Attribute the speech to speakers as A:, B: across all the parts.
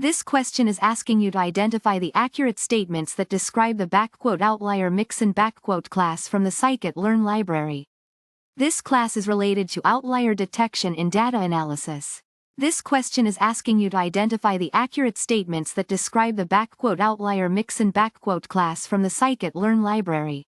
A: This question is asking you to identify the accurate statements that describe the OutlierMixin class from the Sklearn library. This class is related to outlier detection in data analysis. This question is asking you to identify the accurate statements that describe the OutlierMixin class from the Sklearn library.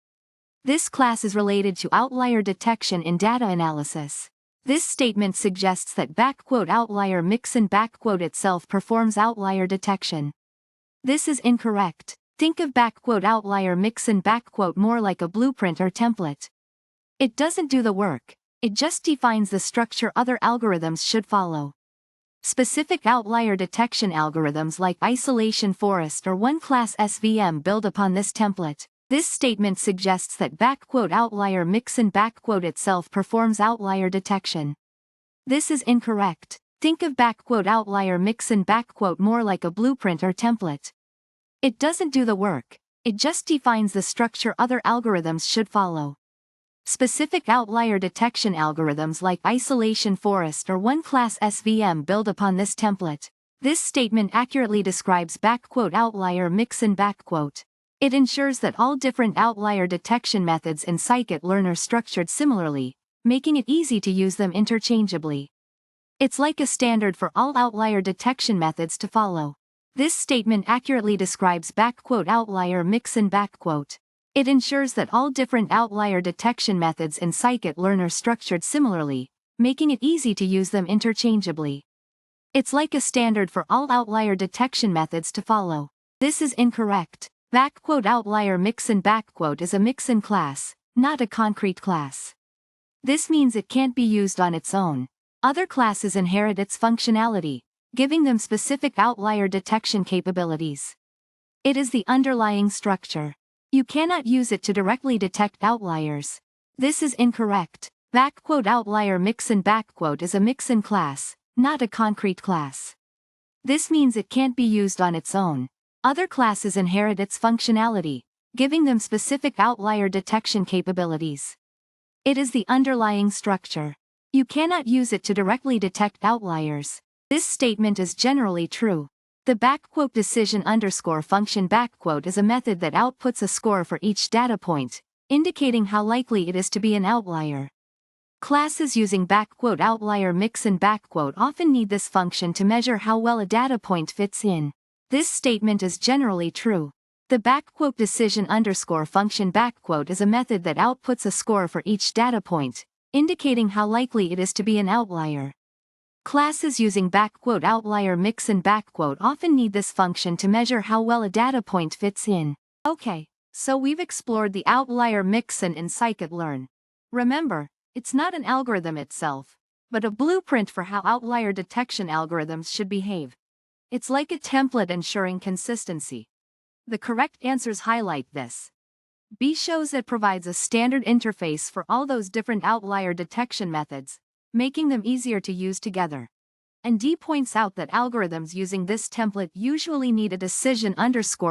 A: This class is related to outlier detection in data analysis. This statement suggests that OutlierMixin itself performs outlier detection. This is incorrect. Think of OutlierMixin more like a blueprint or template. It doesn't do the work, it just defines the structure other algorithms should follow. Specific outlier detection algorithms like isolation forest or one-class SVM build upon this template. This statement suggests that OutlierMixin itself performs outlier detection. This is incorrect. Think of OutlierMixin more like a blueprint or template. It doesn't do the work, it just defines the structure other algorithms should follow. Specific outlier detection algorithms like isolation forest or one-class SVM build upon this template. This statement accurately describes OutlierMixin. It ensures that all different outlier detection methods in Sklearn are structured similarly, making it easy to use them interchangeably. It's like a standard for all outlier detection methods to follow. This statement accurately describes OutlierMixin. It ensures that all different outlier detection methods in Sklearn are structured similarly, making it easy to use them interchangeably. It's like a standard for all outlier detection methods to follow. This is incorrect. OutlierMixin is a mixin class, not a concrete class. This means it can't be used on its own. Other classes inherit its functionality, giving them specific outlier detection capabilities. It is the underlying structure. You cannot use it to directly detect outliers. This is incorrect. OutlierMixin is a mixin class, not a concrete class. This means it can't be used on its own. Other classes inherit its functionality, giving them specific outlier detection capabilities. It is the underlying structure. You cannot use it to directly detect outliers. This statement is generally true. The decision function is a method that outputs a score for each data point, indicating how likely it is to be an outlier. Classes using OutlierMixin often need this function to measure how well a data point fits in. This statement is generally true. The decision function is a method that outputs a score for each data point, indicating how likely it is to be an outlier. Classes using OutlierMixin often need this function to measure how well a data point fits in. Okay, so we've explored the OutlierMixin in Sklearn. Remember, it's not an algorithm itself, but a blueprint for how outlier detection algorithms should behave. It's like a template ensuring consistency. The correct answers highlight this. B shows it provides a standard interface for all those different outlier detection methods, making them easier to use together. And D points out that algorithms using this template usually need a decision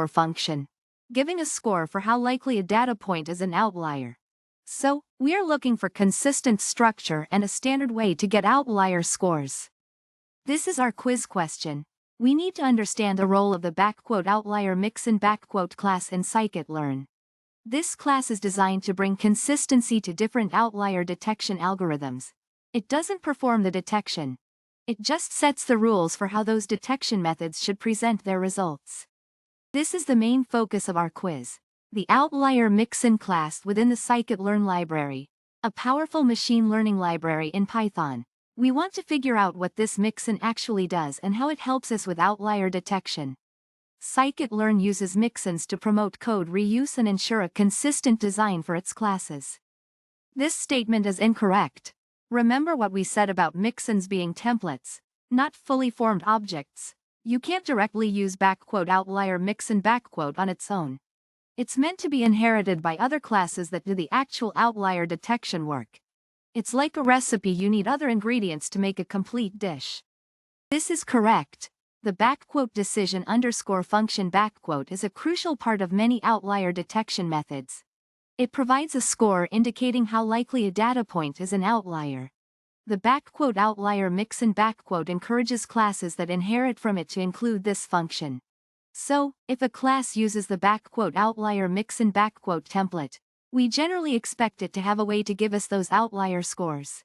A: function, giving a score for how likely a data point is an outlier. So, we are looking for consistent structure and a standard way to get outlier scores. This is our quiz question. We need to understand the role of the OutlierMixin class in Sklearn. This class is designed to bring consistency to different outlier detection algorithms. It doesn't perform the detection. It just sets the rules for how those detection methods should present their results. This is the main focus of our quiz. The OutlierMixin class within the Sklearn library, a powerful machine learning library in Python. We want to figure out what this mixin actually does and how it helps us with outlier detection. Sklearn uses mixins to promote code reuse and ensure a consistent design for its classes. This statement is incorrect. Remember what we said about mixins being templates, not fully formed objects. You can't directly use OutlierMixin on its own. It's meant to be inherited by other classes that do the actual outlier detection work. It's like a recipe, you need other ingredients to make a complete dish. This is correct. The decision function is a crucial part of many outlier detection methods. It provides a score indicating how likely a data point is an outlier. The "OutlierMixin" encourages classes that inherit from it to include this function. So, if a class uses the "OutlierMixin" template, we generally expect it to have a way to give us those outlier scores.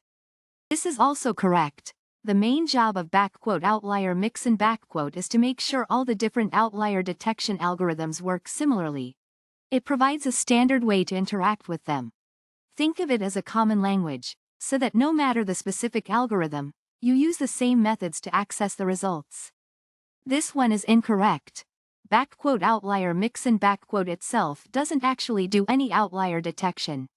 A: This is also correct. The main job of "OutlierMixin" is to make sure all the different outlier detection algorithms work similarly. It provides a standard way to interact with them. Think of it as a common language, so that no matter the specific algorithm, you use the same methods to access the results. This one is incorrect. "OutlierMixin" itself doesn't actually do any outlier detection.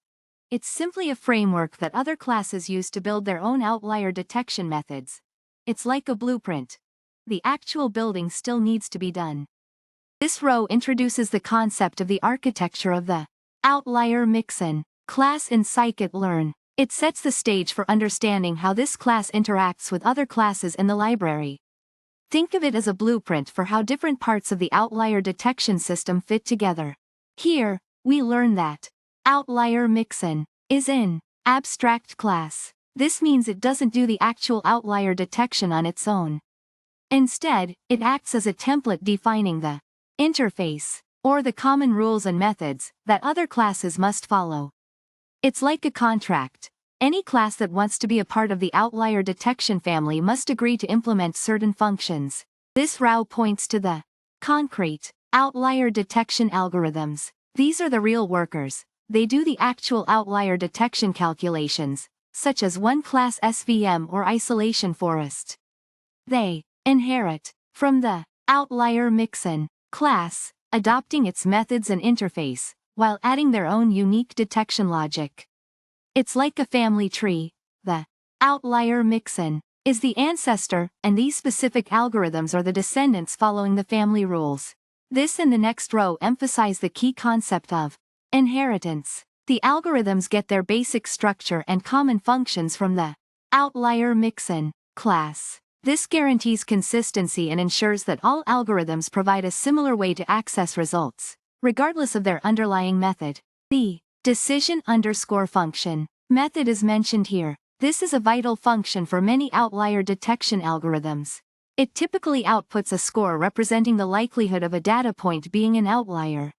A: It's simply a framework that other classes use to build their own outlier detection methods. It's like a blueprint. The actual building still needs to be done. This row introduces the concept of the architecture of the OutlierMixin class in Sklearn. It sets the stage for understanding how this class interacts with other classes in the library. Think of it as a blueprint for how different parts of the outlier detection system fit together. Here, we learn that OutlierMixin is an abstract class. This means it doesn't do the actual outlier detection on its own. Instead, it acts as a template defining the interface, or the common rules and methods, that other classes must follow. It's like a contract. Any class that wants to be a part of the outlier detection family must agree to implement certain functions. This row points to the concrete outlier detection algorithms. These are the real workers. They do the actual outlier detection calculations, such as one-class SVM or isolation forest. They inherit from the OutlierMixin class, adopting its methods and interface, while adding their own unique detection logic. It's like a family tree. The OutlierMixin is the ancestor, and these specific algorithms are the descendants following the family rules. This and the next row emphasize the key concept of inheritance. The algorithms get their basic structure and common functions from the OutlierMixin class. This guarantees consistency and ensures that all algorithms provide a similar way to access results, regardless of their underlying method. The decision_function method is mentioned here. This is a vital function for many outlier detection algorithms. It typically outputs a score representing the likelihood of a data point being an outlier.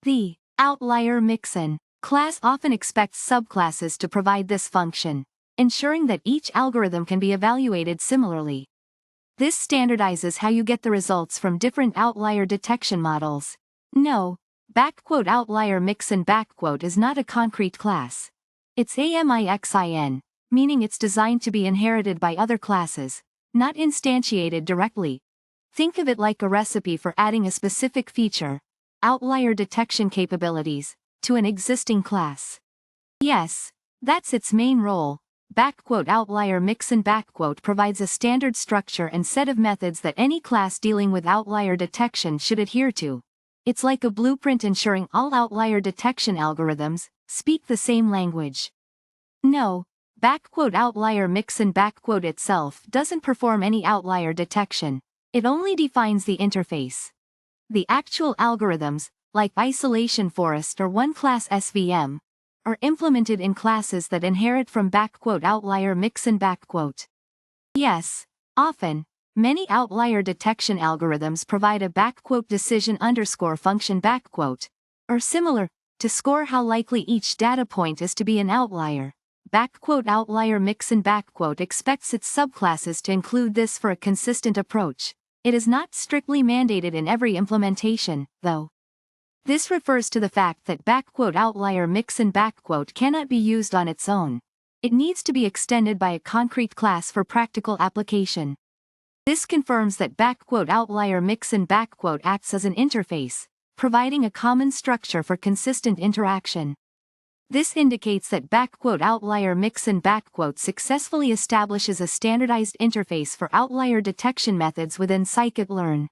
A: The OutlierMixin class often expects subclasses to provide this function, ensuring that each algorithm can be evaluated similarly. This standardizes how you get the results from different outlier detection models. No, "OutlierMixin" is not a concrete class. It's AMIXIN, meaning it's designed to be inherited by other classes, not instantiated directly. Think of it like a recipe for adding a specific feature, outlier detection capabilities, to an existing class. Yes, that's its main role. "OutlierMixin" provides a standard structure and set of methods that any class dealing with outlier detection should adhere to. It's like a blueprint ensuring all outlier detection algorithms speak the same language. No, "OutlierMixin" itself doesn't perform any outlier detection. It only defines the interface. The actual algorithms, like isolation forest or one-class SVM, are implemented in classes that inherit from "OutlierMixin". Yes, often, many outlier detection algorithms provide a "decision_function", or similar, to score how likely each data point is to be an outlier. "OutlierMixin" expects its subclasses to include this for a consistent approach. It is not strictly mandated in every implementation, though. This refers to the fact that "OutlierMixin" cannot be used on its own. It needs to be extended by a concrete class for practical application. This confirms that "OutlierMixin" acts as an interface, providing a common structure for consistent interaction. This indicates that "OutlierMixin" successfully establishes a standardized interface for outlier detection methods within Sklearn.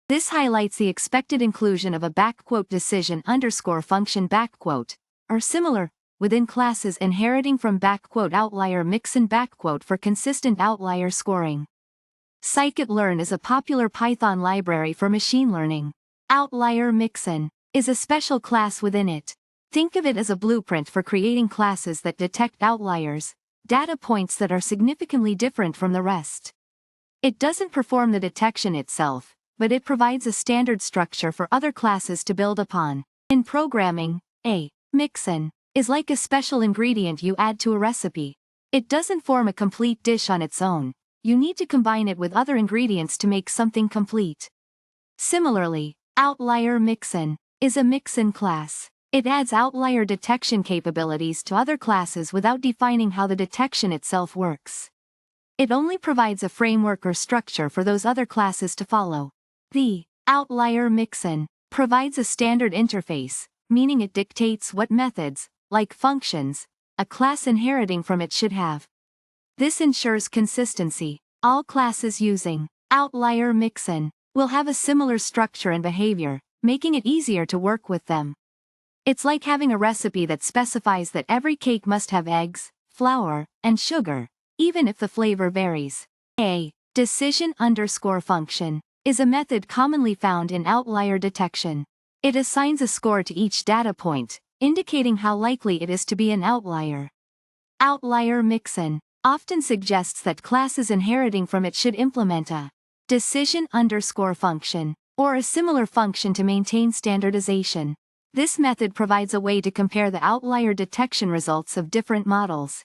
A: This highlights the expected inclusion of a "decision_function", or similar, within classes inheriting from "OutlierMixin" for consistent outlier scoring. Sklearn is a popular Python library for machine learning. OutlierMixin is a special class within it. Think of it as a blueprint for creating classes that detect outliers. data points that are significantly different from the rest. It doesn't perform the detection itself, but it provides a standard structure for other classes to build upon. In programming, a mixin is like a special ingredient you add to a recipe. It doesn't form a complete dish on its own. You need to combine it with other ingredients to make something complete. Similarly, OutlierMixin is a mixin class. It adds outlier detection capabilities to other classes without defining how the detection itself works. It only provides a framework or structure for those other classes to follow. The OutlierMixin provides a standard interface, meaning it dictates what methods, like functions, a class inheriting from it should have. This ensures consistency. All classes using OutlierMixin will have a similar structure and behavior, making it easier to work with them. It's like having a recipe that specifies that every cake must have eggs, flour, and sugar, even if the flavor varies. A decision_function is a method commonly found in outlier detection. It assigns a score to each data point, indicating how likely it is to be an outlier. OutlierMixin often suggests that classes inheriting from it should implement a decision_function, or a similar function to maintain standardization. This method provides a way to compare the outlier detection results of different models.